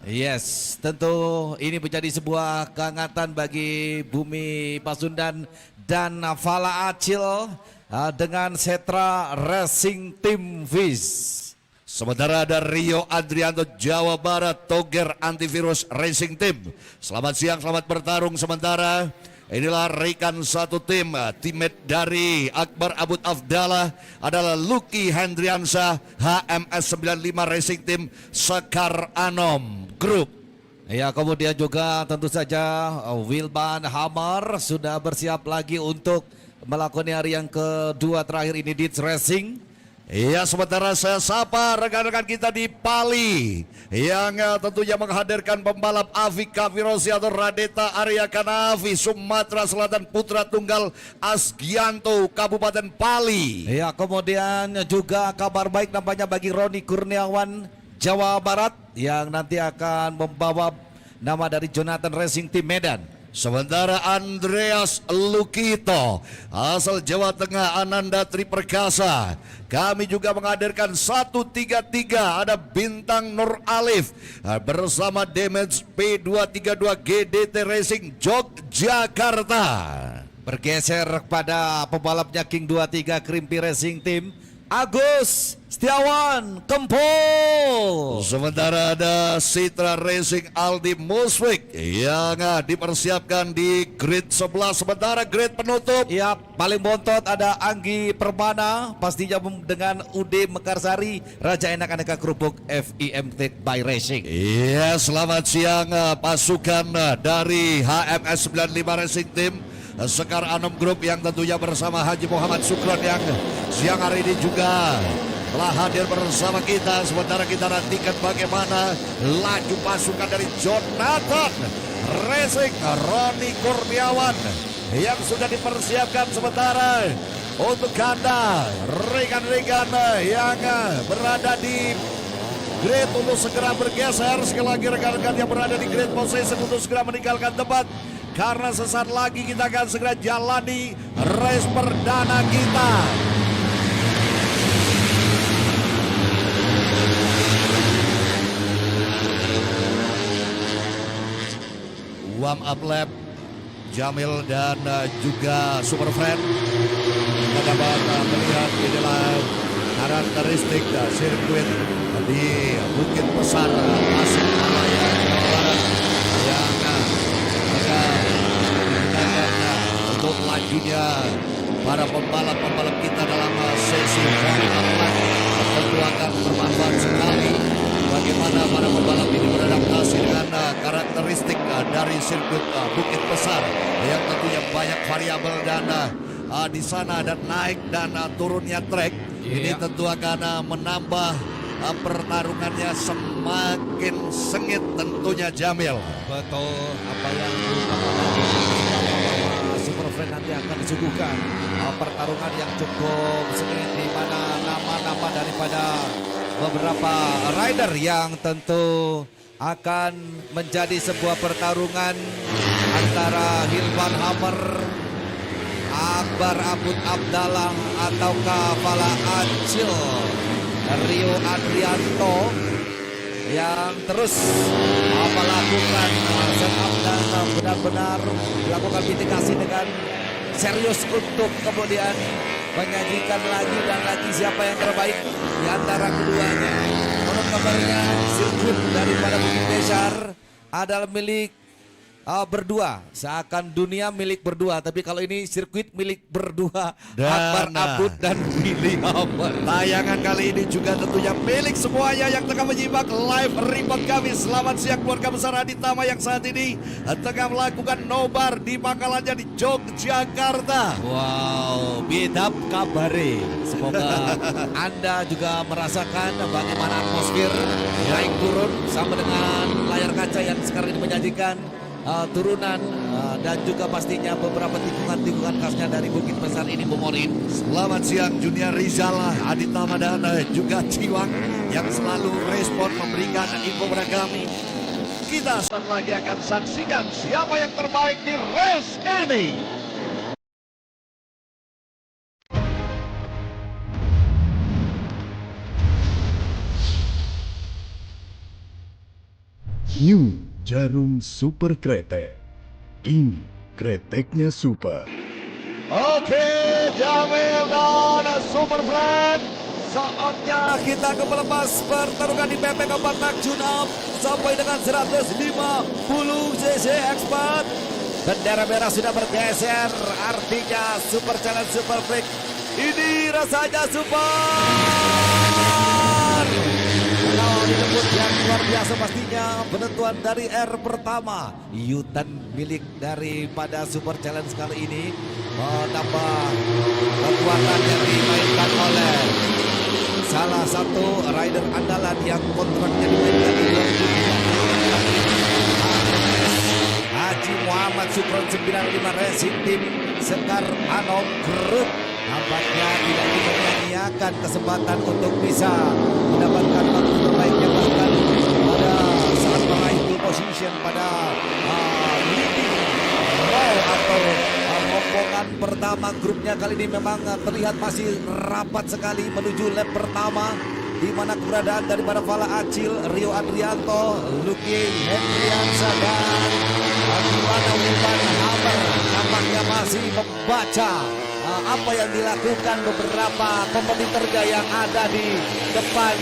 Yes, tentu ini menjadi sebuah kehangatan bagi Bumi Pasundan dan Fala Acil dengan Setra Racing Team Viz. Sementara ada Rio Adrianto Jawa Barat Toger Antivirus Racing Team. Selamat siang, selamat bertarung. Sementara inilah rekan satu tim, teammate dari Akbar Abud Afdallah adalah Lucky Hendriansa HMS 95 Racing Team Sekar Anom Group. Ya, kemudian juga tentu saja Wilban Hamar sudah bersiap lagi untuk melakukan hari yang kedua terakhir ini di Racing. Ya, sementara saya sapa rekan-rekan kita di Pali yang tentunya menghadirkan pembalap Avi Kavirosi atau Radeta Arya Kanavi Sumatera Selatan Putra Tunggal Asgianto Kabupaten Pali. Ya, kemudian juga kabar baik nampaknya bagi Roni Kurniawan Jawa Barat yang nanti akan membawa nama dari Jonathan Racing Team Medan. Sementara Andreas Lukito asal Jawa Tengah Ananda Triperkasa. Kami juga menghadirkan 133 ada Bintang Nur Alif bersama Damage P232 GDT Racing Yogyakarta. Bergeser pada pembalapnya King 23 Krimpi Racing Team Agus Setiawan Kempul. Sementara ada Citra Racing Aldi Muswik yang dipersiapkan di grid 11. Sementara grid penutup ya paling bontot ada Anggi Permana pastinya dengan UD Mekarsari Raja Enak Aneka Kerupuk FIM Tech by Racing. Iya, selamat siang pasukan dari HMS 95 Racing Team Sekar Anom Group yang tentunya bersama Haji Muhammad Sukron yang siang hari ini juga telah hadir bersama kita. Sementara kita nantikan bagaimana laju pasukan dari Jonathan Racing Roni Kurniawan yang sudah dipersiapkan. Sementara untuk Anda rekan-rekan yang berada di grid untuk segera bergeser. Sekali lagi rekan-rekan yang berada di grid position untuk segera meninggalkan tempat, karena sesaat lagi kita akan segera jalani race perdana kita. Warm up lap Jamil dan juga Super Friend. Kita dapat melihat inilah karakteristik sirkuit di Bukit Besar Tasikmalaya Jawa Barat yang untuk lajunya para pembalap-pembalap kita dalam sesi warm-up tentu akan bermanfaat sekali bagaimana para pembalap ini beradaptasi dengan karakteristik dari sirkuit Bukit Besar yang tentunya banyak variabel dan di sana ada naik dan turunnya trek. Ini tentu akan menambah pertarungannya semakin sengit tentunya, Jamil. Betul, apa yang Super Friend nanti akan disuguhkan pertarungan yang cukup sengit di mana nama-nama daripada beberapa rider yang tentu akan menjadi sebuah pertarungan antara Hilman Hammer, Akbar Abud Afdallah ataukah Fala Acil Rio Adrianto yang terus melakukan setup dan benar-benar melakukan mitigasi dengan serius untuk kemudian menyajikan lagi dan lagi siapa yang terbaik di antara keduanya. Menurut kabarnya sirkuit daripada Bukit Besar adalah milik berdua, seakan dunia milik berdua, tapi kalau ini sirkuit milik berdua, Akbar Abud dan Billy Hammer. Tayangan kali ini juga tentunya milik semuanya yang tengah menyimak live report kami. Selamat siang keluarga besar Aditama yang saat ini tengah melakukan nobar di pangkalannya di Yogyakarta. Wow, bidap kabare. Semoga Anda juga merasakan bagaimana atmosfer naik turun sama dengan layar kaca yang sekarang ini menyajikan turunan dan juga pastinya beberapa tikungan-tikungan khasnya dari Bukit Besar ini, Bung Orin. Selamat siang Junior Rizal, Adita Madana, juga Ciwang yang selalu respon memberikan info kepada kami. Kita saat lagi akan saksikan siapa yang terbaik di race ini. New Jarum Super Kretek. Ini kreteknya super. Oke, Jamil dan Super Friend. Saatnya kita ke melepas pertarungan di PP Keempat Junam sampai dengan 150 cc expert. Bendera merah sudah bergeser, artinya Super Challenge Super Freak ini rasanya super. Kalau disebut yang luar biasa pastinya penentuan dari R pertama, Yutan milik daripada Super Challenge kali ini menambah kekuatan yang dimainkan oleh salah satu rider andalan yang kontraknya dimainkan di Haji Muhammad Supron 95 Racing Team Sekar Anom Group. Nampaknya tidak menyia-nyiakan kesempatan untuk bisa mendapatkan waktu terbaiknya bahkan pada saat meraih pole position pada leading row atau rombongan pertama grupnya kali ini memang terlihat masih rapat sekali menuju lap pertama, di mana keberadaan daripada Fala Acil, Rio Adrianto, Lucky Hendriansa dan Gimana Wilman Hammer nampaknya masih membaca apa yang dilakukan beberapa kompetitornya yang ada di depan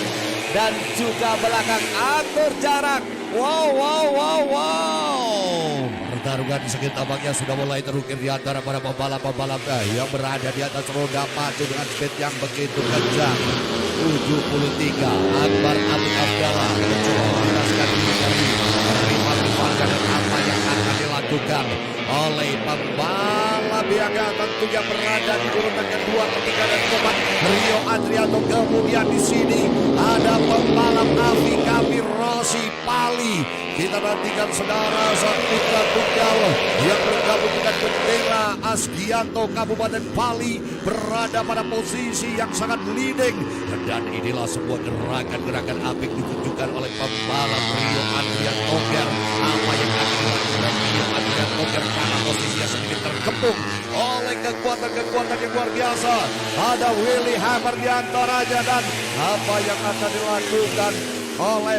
dan juga belakang. Atur jarak. Wow. Pertarungan sedikit tampaknya sudah mulai terukir di antara para pembalap-pembalap yang berada di atas roda maju dengan speed yang begitu kencang. 73 Akbar Abdul Abdallah mencoba melepaskan diri dari rival-rival dan apa yang akan dilakukan oleh pembalap yang tentunya berada di urutan kedua, ketiga dan keempat. Rio Adrianto, kemudian di sini ada pembalap Avi Kami Rossi Pali. Kita nantikan saudara sang putra tunggal yang bergabung dengan bendera Asgianto Kabupaten Pali berada pada posisi yang sangat leading, dan inilah sebuah gerakan-gerakan apik ditunjukkan oleh pembalap Rio Adrianto. Apa yang akan dilakukan Rio Adrianto karena posisinya sedikit terkepung oleh kekuatan yang luar biasa. Ada Willy Hammer di antaranya, dan apa yang akan dilakukan oleh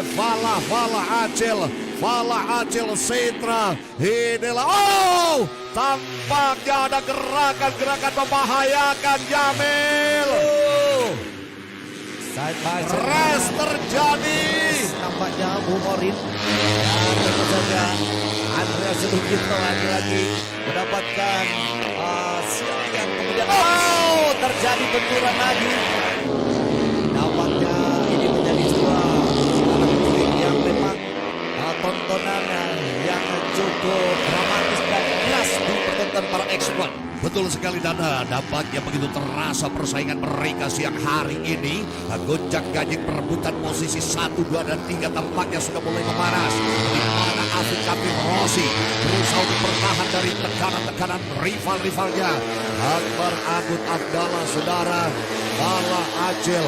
Fala Acil Setra. Inilah tampaknya ada gerakan-gerakan membahayakan Jamil. Race terjadi. Nampaknya Bumorin dan tentu saja Andreas Lugito lagi-lagi mendapatkan sial yang kemudian terjadi benturan lagi. Nampaknya ini menjadi sebuah yang memang tontonannya yang cukup dramatis dan jelas dipertonton para expert. Betul sekali, Dana. Nampaknya begitu terasa persaingan mereka siang hari ini. Gonjang ganjing perebutan posisi 1, 2, dan 3 tampaknya sudah mulai memanas. Di mana Afi Kami Rossi berusaha untuk bertahan dari tekanan-tekanan rival-rivalnya. Akbar Abdul Abdallah, saudara, Fala Acil,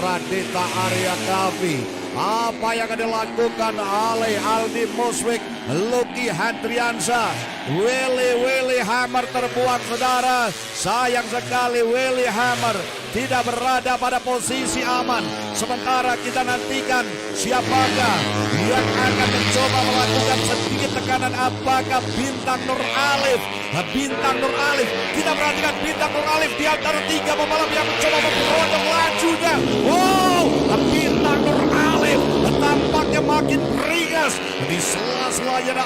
Radita Arya Kavi. Apa yang akan dilakukan oleh Aldi Muswik, Lucky Hendriansa, Willy Hammer terbuang, saudara. Sayang sekali Willy Hammer tidak berada pada posisi aman. Sementara kita nantikan siapakah yang akan mencoba melakukan sedikit tekanan. Apakah Bintang Nur Alif? Kita perhatikan Bintang Nur Alif di antara 3 pembalap yang mencoba memperondong lajunya. Bintang Nur Alif tampaknya makin ringas di sela-selanya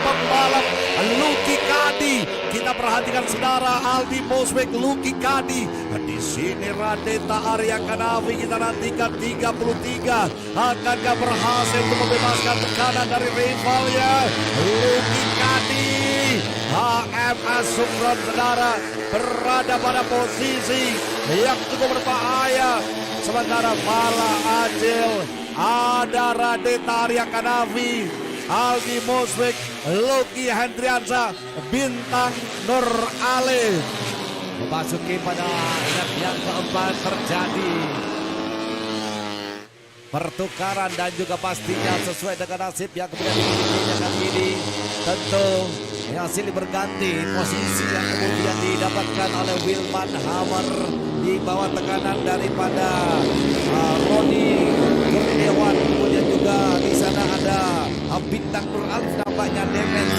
pembalap Lucky Kadi. Kita perhatikan saudara, Aldi Muswik, Lucky Kadi. Di sini Radeta Arya Kanavi. Kita nantikan 33 akankah berhasil untuk membebaskan tekanan dari rivalnya Lucky Kadi. HMS Supron, saudara, berada pada posisi yang cukup berbahaya. Sementara Fala Acil, ada Radeta Arya Kanavi, Aldi Muswik, Lucky Hendriansa, Bintang Nur Alif. Memasuki pada lap yang keempat terjadi pertukaran dan juga pastinya sesuai dengan nasib yang kemudian dimiliki kali ini. Tentu hasil berganti posisi yang kemudian didapatkan oleh Wilman Hammer di bawah tekanan daripada Roni Kurniawan. Kemudian juga di sana ada Bintang Nur Alif nampaknya Demens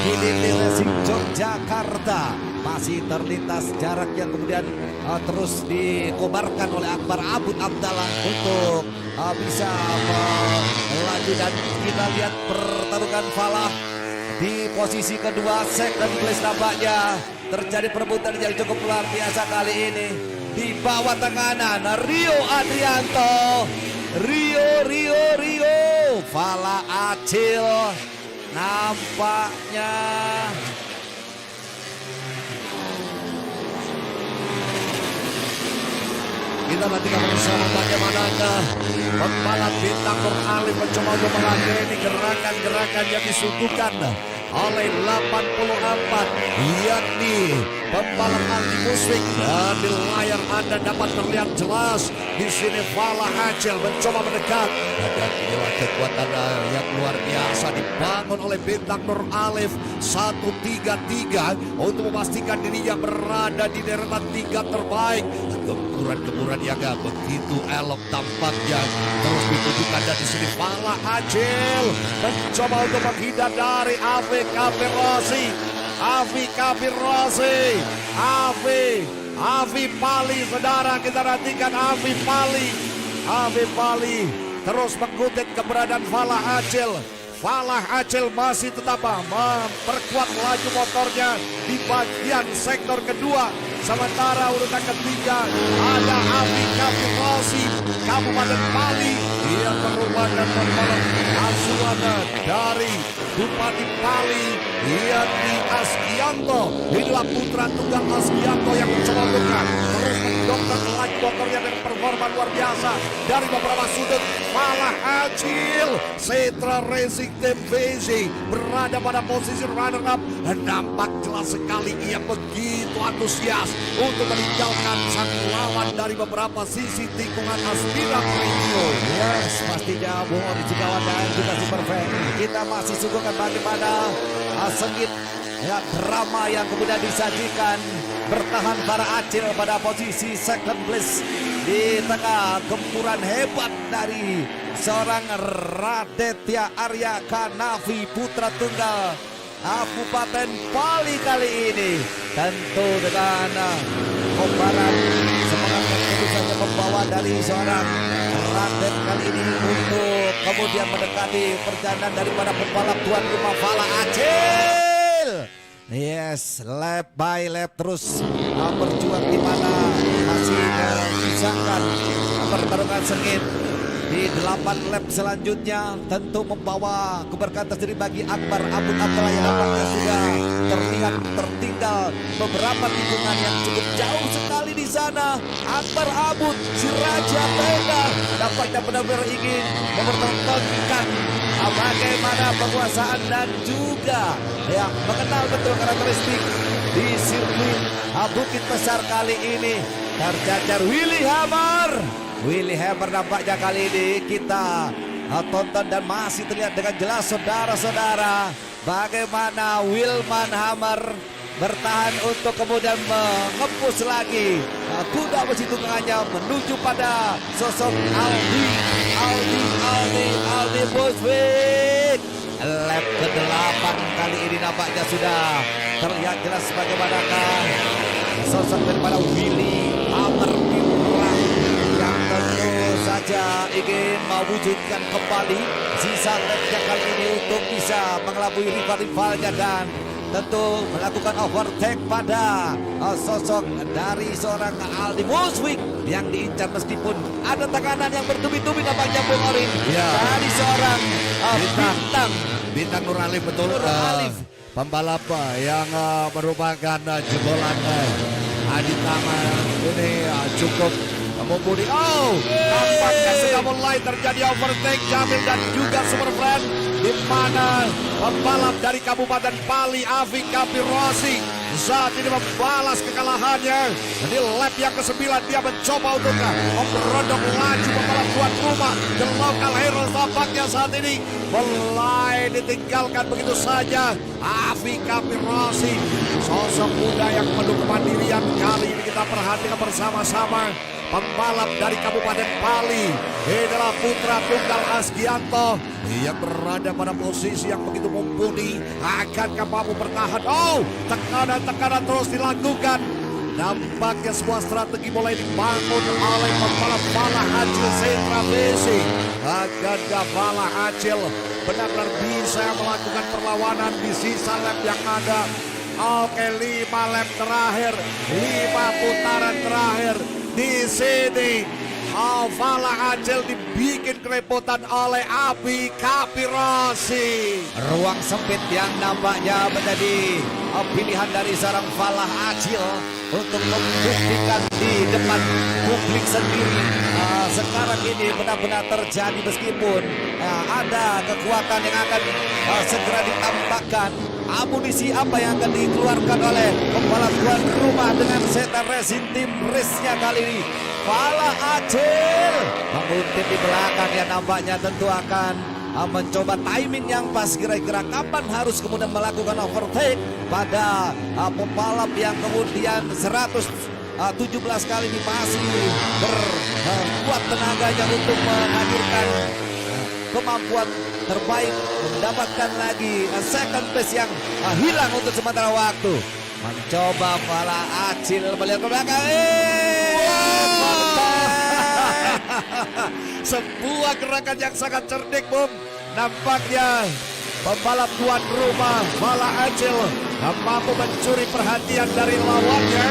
GDT Racing Yogyakarta masih terlintas jarak yang kemudian terus dikobarkan oleh Akbar Abud Abdallah untuk bisa melaju. Dan kita lihat pertarungan Falah di posisi kedua, second place nampaknya terjadi perebutan yang cukup luar biasa kali ini. Di bawah tekanan Rio Adrianto, Rio Falah Acil nampaknya kita nantikan bersama bagaimana pembalap Bintang Nur Alif mencoba untuk meladeni gerakan-gerakan yang disuguhkan oleh 84, yakni pembalap Aldi Musfik. Dan di layar Anda dapat terlihat jelas di sini Falah Acil mencoba mendekat. Dan inilah kekuatan yang luar biasa dibangun oleh Bintang Nur Alif 1-3-3 untuk memastikan dirinya berada di deretan 3 terbaik. Gempuran-gempuran yang begitu elok tampaknya terus ditunjukkan. Dan di sini Falah Acil mencoba untuk menghindar dari AVKP Rossi. Avi Pali, saudara, kita nantikan Avi Pali terus mengikuti keberadaan Falah Acil. Falah Acil masih tetap memperkuat laju motornya di bagian sektor kedua. Sementara urutan ketiga ada Avi Rossi Kabupaten Pali yang merupakan pembalap asuhan dari Bupati Pali, yakni Askianto. Inilah putra tunggal Askianto yang mencoba terus mendongkrak laju motornya dengan performa luar biasa dari beberapa sudut. Falah Acil, Setra Racing Team VZ berada pada posisi runner up. Nampak jelas sekali ia begitu antusias untuk meninggalkan sang lawan dari beberapa sisi tikungan Aspira Radio. Yes, pastinya Bung Ori Cigawan dan juga Super Fan. Kita masih suguhkan bagaimana sengit ya, drama yang kemudian disajikan. Bertahan para Acil pada posisi second place di tengah gempuran hebat dari seorang Raditya Arya Kanavi putra tunggal Kabupaten Pali kali ini. Tentu dengan kobaran semangat yang tentu saja membawa dari seorang Radet kali ini untuk kemudian mendekati perjalanan daripada pembalap tuan rumah Falah Acil. Yes, lap by lap terus berjuang di mana masih menyisakan pertarungan sengit. Di 8 lap selanjutnya tentu membawa keberkahan tersendiri bagi Akbar Abud Abdallah yang nampaknya sudah terlihat tertinggal beberapa tikungan yang cukup jauh sekali di sana. Akbar Abud, si Raja Tenda, nampaknya benar-benar ingin mempertontonkan bagaimana penguasaan dan juga yang mengenal betul karakteristik di sirkuit Bukit Besar kali ini. Terjajar Willy Hammer nampaknya kali ini kita tonton dan masih terlihat dengan jelas saudara-saudara bagaimana Wilman Hammer bertahan untuk kemudian mengepus lagi kuda besi tunggangannya menuju pada sosok Aldi Musfik. Lap ke-8 kali ini nampaknya sudah terlihat jelas bagaimanakah sosok daripada Willy Hammer yang tentu saja ingin mewujudkan kembali sisa lapnya kali ini untuk bisa mengelabui rival-rivalnya dan tentu melakukan overtake pada sosok dari seorang Aldi Musfik yang diincar meskipun ada tekanan yang bertubi-tubi nampaknya Bung Orin dari seorang bintang Nur Alif, betul pembalap yang merupakan jebolan Aditama ini cukup mumpuni. Nampaknya sudah mulai terjadi overtake Jamil dan juga Super Friend, di mana pembalap dari Kabupaten Pali Avi Rossi saat ini membalas kekalahannya. Di lap yang ke-9 dia mencoba untuk memberondong laju pembalap tuan rumah The Local Heroes. Tampaknya saat ini mulai ditinggalkan begitu saja Avi Rossi, sosok muda yang penuh kemandirian. Kali ini kita perhatikan bersama-sama pembalap dari Kabupaten Pali. Inilah putra tunggal Asgianto yang berada pada posisi yang begitu mumpuni. Akankah mampu bertahan? Oh, tekanan terus dilakukan. Nampaknya sebuah strategi mulai dibangun oleh pembalap Falah Acil Setra Besi. Akankah Falah Acil benar-benar bisa melakukan perlawanan di sisa lap yang ada? Oke, 5 lap terakhir, 5 putaran terakhir. Di sini Falah Acil dibikin kerepotan oleh Abi Kapirosi. Ruang sempit yang nampaknya menjadi pilihan dari seorang Falah Acil untuk membuktikan di depan publik sendiri. Sekarang ini benar-benar terjadi meskipun ada kekuatan yang akan segera ditampakkan. Amunisi apa yang akan dikeluarkan oleh pembalap tuan rumah dengan Zeta Racing Team race-nya kali ini. Falah Acil menguntit di belakang yang nampaknya tentu akan mencoba timing yang pas kira-kira kapan harus kemudian melakukan overtake pada pembalap yang kemudian 117 kali ini masih berkuat tenaganya untuk menghadirkan kemampuan terbaik, mendapatkan lagi second place yang hilang untuk sementara waktu. Mencoba Falah Acil melihat ke belakang. Sebuah gerakan yang sangat cerdik, Bung. Nampaknya pembalap tuan rumah Falah Acil mampu mencuri perhatian dari lawannya,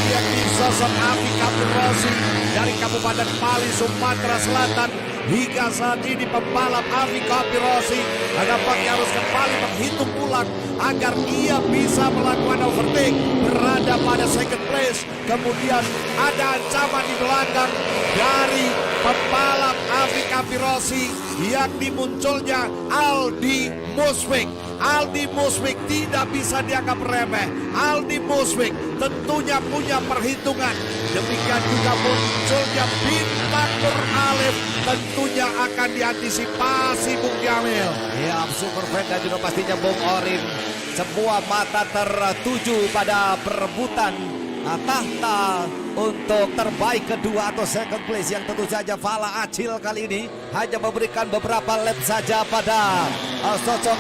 yakni sosok Abi Kapirosi dari Kabupaten Pali, Sumatera Selatan. Hingga saat ini pembalap Abi Kapirosi nampaknya harus kembali menghitung ulang agar ia bisa melakukan overtake, berada pada second place. Kemudian ada ancaman di belakang dari pembalap Abi Kapirosi, yakni munculnya Aldi Muswik. Aldi Muswik tidak bisa dianggap remeh. Aldi Muswik tentunya punya perhitungan. Demikian juga munculnya Bintang Nur Alif tentunya akan diantisipasi Bung Jamil. Ya, Super Fan dan juga pastinya Bung Orin. Sebuah mata tertuju pada perebutan tahta untuk terbaik kedua atau second place yang tentu saja Falah Acil kali ini hanya memberikan beberapa lap saja pada sosok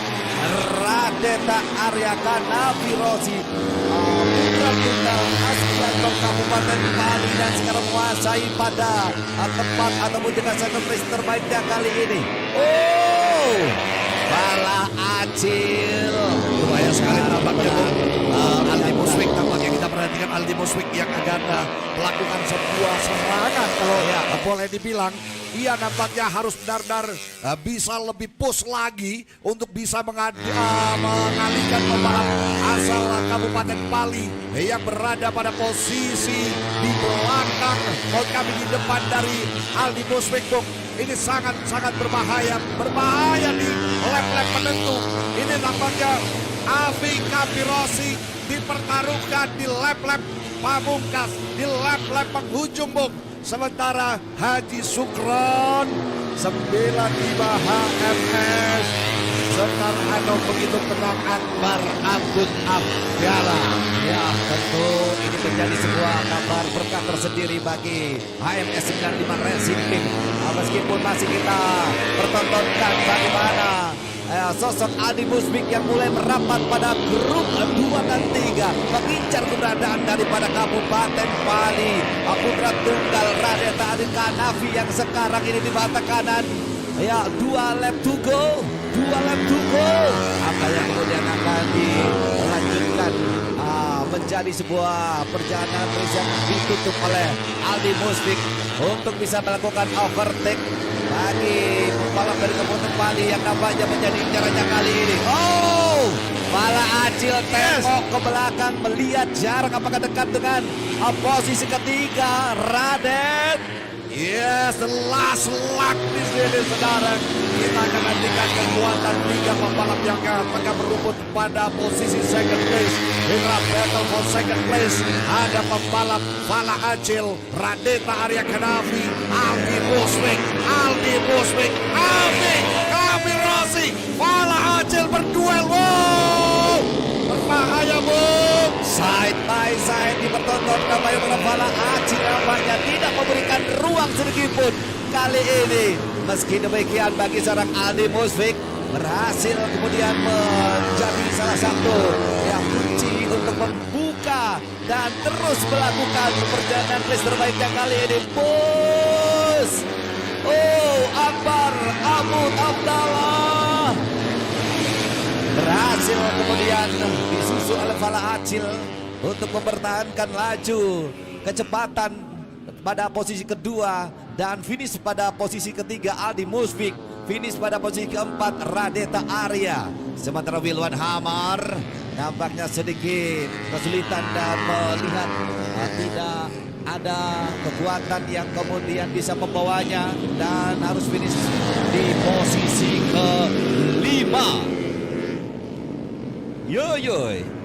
Radeta Aryakana Virosi, putra tunggal Asgianto Kabupaten Pali, dan sekarang menguasai pada tempat ataupun juga second place terbaiknya kali ini. Oh, Falah Acil Lumayan sekali tampaknya, Bung. Aldi Muswik tampaknya, kita perhatikan Aldi Muswik yang akan melakukan sebuah serangan. Kalau boleh dibilang, ia nampaknya harus benar-benar bisa lebih push lagi untuk bisa mengalihkan pembalap asal Kabupaten Pali yang berada pada posisi di belakang kami di depan dari Aldi Muswik, Bung. Ini sangat berbahaya di lap-lap penentu. Ini nampaknya Abi Kapirosi dipertaruhkan di lap-lap pamungkas, di lap-lap penghujung, Bung. Sementara Haji Sukron 95 HMS Senar Hanong begitu tenang Akbar Abdul Abdala. Ya, tentu ini menjadi sebuah kabar berkah tersendiri bagi HMS 95 Racing Team. Meskipun masih kita pertontonkan bagaimana sosok Aldi Muswik yang mulai merapat pada grup 2 dan 3 mengincar keberadaan daripada Kabupaten Pali. Putra tunggal Radeta Aryakana yang sekarang ini di mata kanan. Ya, 2 lap to go. Apa yang kemudian akan dilanjutkan menjadi sebuah perjalanan race yang ditutup oleh Aldi Muswik untuk bisa melakukan overtake bagi pembalap dari Kabupaten Pali yang nampaknya menjadi incarannya kali ini. Oh, Falah Acil tengok ke belakang melihat jarak apakah dekat dengan posisi ketiga Raden. Yes, the last lap di sini, saudara. Kita akan nantikan kekuatan 3 pembalap yang tengah berebut pada posisi second place. Inilah battle for second place. Ada pembalap Falah Acil, Radeta Aryakana, Aldi Muswik, Abi Kapirosi, Falah Acil berduel. Wow, berbahaya, Bung. Side by side dipertontonkan Anton Kabayokona Fala Acil nampaknya tidak memberikan ruang sedikit pun kali ini. Meski demikian bagi seorang Aldi Musfik berhasil kemudian menjadi salah satu yang kunci untuk membuka dan terus melakukan perjalanan race terbaiknya kali ini. Bos, oh Akbar Abud Abdallah berhasil kemudian disusul oleh Fala Acil untuk mempertahankan laju kecepatan pada posisi kedua dan finish pada posisi ketiga. Aldi Musfik finish pada posisi keempat, Radeta Arya. Sementara Wilwan Hamar nampaknya sedikit kesulitan dan melihat tidak ada kekuatan yang kemudian bisa membawanya dan harus finish di posisi kelima. Yoyoy.